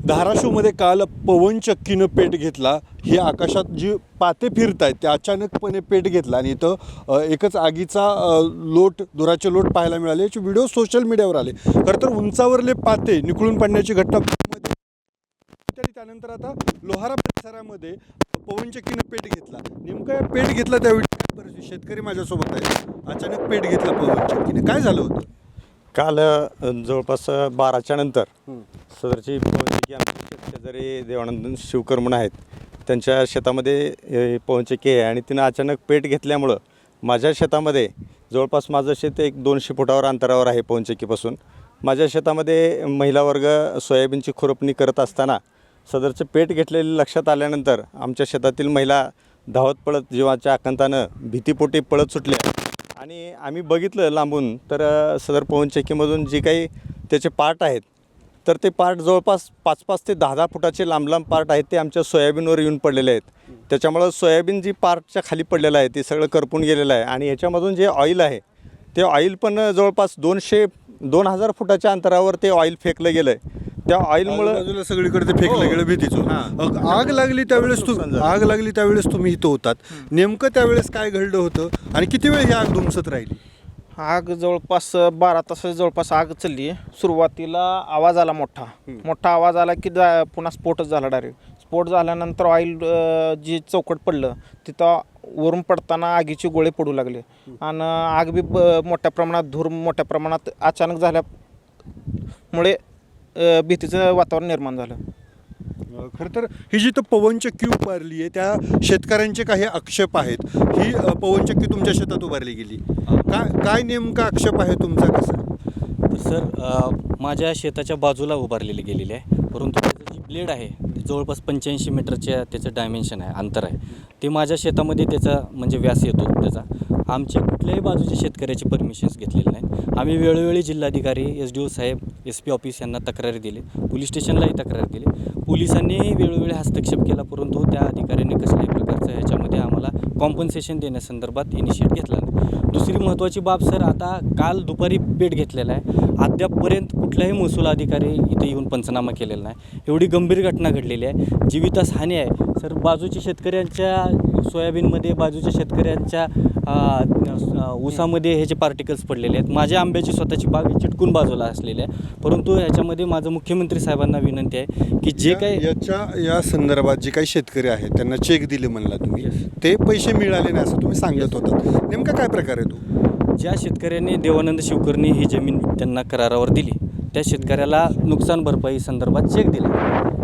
धाराशिवमध्ये काल पवनचक्कीनं पेट घेतला. हे आकाशात जी पाते फिरत आहेत ते अचानकपणे पेट घेतला आणि इथं एकच आगीचा धुराचे लोट पाहायला मिळाले. याचे व्हिडिओ सोशल मीडियावर आले. खरं तर उंचावरले पाते निखळून पडण्याची घटना त्यानंतर आता लोहारा परिसरामध्ये पवनचक्कीनं पेट घेतला. नेमकं पेट घेतला त्यावेळी शेतकरी माझ्यासोबत आहे. अचानक पेट घेतला पवनचक्कीने, काय झालं होतं? काल जवळपास 12च्या नंतर सदरची पवनचक्की आमच्या शेजारी देवानंद शिवकर म्हणून आहेत, त्यांच्या शेतामध्ये पवनचक्की आहे आणि तिनं अचानक पेट घेतल्यामुळं माझ्या शेतामध्ये जवळपास माझं शेत एक 200 फुटावर अंतरावर आहे पवनचक्कीपासून. माझ्या शेतामध्ये महिला वर्ग सोयाबीनची खुरपणी करत असताना सदरचं पेट घेतलेलं लक्षात आल्यानंतर आमच्या शेतातील महिला धावत पळत जीवाच्या आकांतानं भीतीपोटी पळत सुटल्या आणि आम्ही बघितलं लांबून तर सदर पवनचक्कीमधून जी काही त्याचे पार्ट आहेत तर ते पार्ट जवळपास 5-5 ते 10-10 फुटाचे लांब पार्ट आहेत ते आमच्या सोयाबीनवर येऊन पडलेले आहेत. त्याच्यामुळं सोयाबीन जी पार्टच्या खाली पडलेलं आहे ते सगळं करपून गेलेलं आहे आणि ह्याच्यामधून जे ऑइल आहे ते ऑइल पण जवळपास 2,000 फुटाच्या अंतरावर ते ऑइल फेकलं गेलं आहे. त्या ऑइलमुळं सगळीकडे ते फेकलं गेलं भीतीचं. आग लागली त्यावेळेस तुम्ही इथं होतात. नेमकं त्यावेळेस काय घडलं होतं आणि किती वेळ ही आग धुमसत राहिली? आग जवळपास 12 तास जवळपास आग चालली. सुरुवातीला आवाज आला, मोठा आवाज आला की पुन्हा स्फोटच झाला. डायरेक्ट स्फोट झाल्यानंतर ऑइल जी चौकट पडलं तिथं वरून पडताना आगीचे गोळे पडू लागले आणि आग बी मोठ्या प्रमाणात धूर मोठ्या प्रमाणात अचानक झाल्यामुळे भीतीचं वातावरण निर्माण झालं. खरं तर ही जी तर पवनचक्की उभारली आहे त्या शेतकऱ्यांचे काही आक्षेप आहेत. ही पवनचक्की तुमच्या शेतात उभारली गेली, काय नेमका आक्षेप आहे तुमचा? कसं तर सर, माझ्या शेताच्या बाजूला उभारलेली गेलेली आहे, परंतु त्याचं जी ब्लेड आहे ते जवळपास 85 मीटरच्या त्याचं डायमेन्शन आहे, अंतर आहे. ते माझ्या शेतामध्ये त्याचा म्हणजे व्यास येतो त्याचा. आमच्या कुठल्याही बाजूच्या शेतकऱ्याची परमिशन्स घेतलेली नाहीत. आम्ही वेळोवेळी जिल्हाधिकारी, SDO साहेब, SP ऑफिस यांना तक्रारी दिली, पोलीस स्टेशनलाही तक्रार दिली. पोलिसांनीही वेळोवेळी हस्तक्षेप केला, परंतु त्या अधिकाऱ्यांनी कसल्याही प्रकारचं ह्याच्यामध्ये आम्हाला कॉम्पन्सेशन देण्यासंदर्भात इनिशिएट घेतला नाही. दुसरी महत्त्वाची बाब सर, आता काल दुपारी पेट घेतलेला आहे. अद्यापपर्यंत कुठलाही महसूल अधिकारी इथे येऊन पंचनामा केलेला नाही. एवढी गंभीर घटना घडलेली आहे, जीवितहानी हानी आहे सर. बाजूच्या शेतकऱ्यांच्या सोयाबीनमध्ये, बाजूच्या शेतकऱ्यांच्या ऊसामध्ये ह्याचे पार्टिकल्स पडलेले आहेत. माझ्या आंब्याची स्वतःची बाग चिटकून बाजूला असलेली आहे. परंतु ह्याच्यामध्ये माझं मुख्यमंत्री साहेबांना विनंती आहे की जे काही या संदर्भात जे काही शेतकरी आहेत त्यांना चेक दिले म्हणला तुम्ही, ते पैसे मिळाले नाही असं तुम्ही सांगत होता. नेमका काय प्रकार आहे तो? ज्या शेतकऱ्यांनी देवानंद शिवकरनी ही जमीन त्यांना करारावर दिली त्या शेतकऱ्याला नुकसान भरपाई संदर्भात चेक दिला.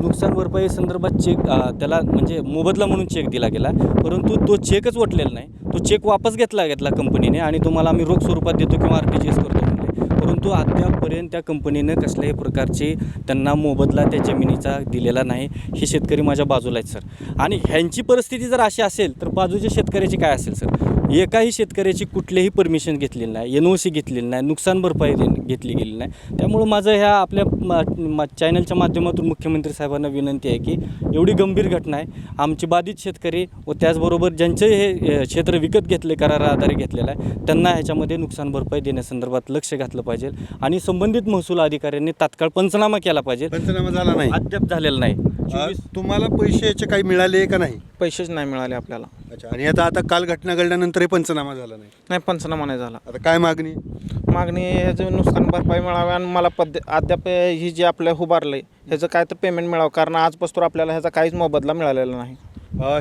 नुकसान भरपाई संदर्भात चेक त्याला म्हणजे मोबदला म्हणून चेक दिला गेला, परंतु तो चेकच वटलेला नाही. तो चेक वापस घेतला कंपनीने आणि तुम्हाला आम्ही रोख स्वरूपात देतो किंवा RTGS करतो म्हणले, परंतु अद्यापपर्यंत त्या कंपनीनं कसल्याही प्रकारची त्यांना मोबदला त्या जमिनीचा दिलेला नाही. हे शेतकरी माझ्या बाजूला आहेत सर. आणि ह्यांची परिस्थिती जर अशी असेल तर बाजूच्या शेतकऱ्याची काय असेल सर? एकाही शेतकऱ्याची कुठलीही परमिशन घेतलेली नाही, NOC घेतलेली नाही, नुकसान भरपाई घेतली गेली नाही. त्यामुळं माझं ह्या आपल्या चॅनलच्या माध्यमातून मुख्यमंत्री साहेबांना विनंती आहे की एवढी गंभीर घटना आहे, आमचे बाधित शेतकरी व त्याचबरोबर ज्यांचे हे क्षेत्र विकत घेतले, कराराआधारे घेतलेलं आहे, त्यांना ह्याच्यामध्ये नुकसान भरपाई देण्यासंदर्भात लक्ष घातलं पाहिजे आणि संबंधित महसूल अधिकाऱ्यांनी तात्काळ पंचनामा केला पाहिजे. पंचनामा झाला नाही, अद्याप झालेला नाही. तुम्हाला पैशाचे काही मिळाले का नाही? पैसेच नाही मिळाले आपल्याला. अच्छा. आणि आता काल घटना घडल्यानंतरही पंचनामा झाला नाही? पंचनामा नाही झाला. आता काय मागणी? ह्याचं नुकसान भरपाई मिळावी आणि मला अद्याप ही जी आपल्या उभारलं आहे ह्याचं काय तर पेमेंट मिळावं, कारण आजपासून आपल्याला ह्याचा काहीच मोबदला मिळालेला नाही.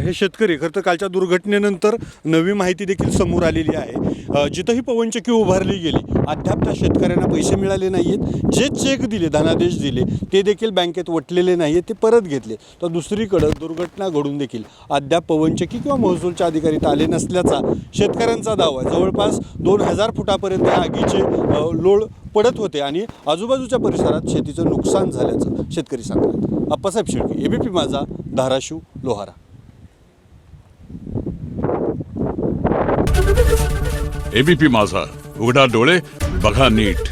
हे शेतकरी खरं तर कालच्या दुर्घटनेनंतर नवी माहिती देखील समोर आलेली आहे. जिथंही पवनचक्की उभारली गेली अद्याप त्या शेतकऱ्यांना पैसे मिळाले नाही आहेत. जे चेक दिले, धनादेश दिले ते देखील बँकेत वटलेले नाही आहेत, ते परत घेतले. तर दुसरीकडं दुर्घटना घडून देखील अद्याप पवनचक्की किंवा महसूलच्या अधिकारी आले नसल्याचा शेतकऱ्यांचा दावा आहे. जवळपास 2,000 फुटापर्यंत या आगीचे लोळ पडत होते आणि आजूबाजूच्या परिसरात शेतीचं नुकसान झाल्याचं शेतकरी सांगतात. आप्पासाहेब शेळके, ABP माझा, धाराशिव, लोहारा. ABP माझा, उघडा डोळे बघा नीट.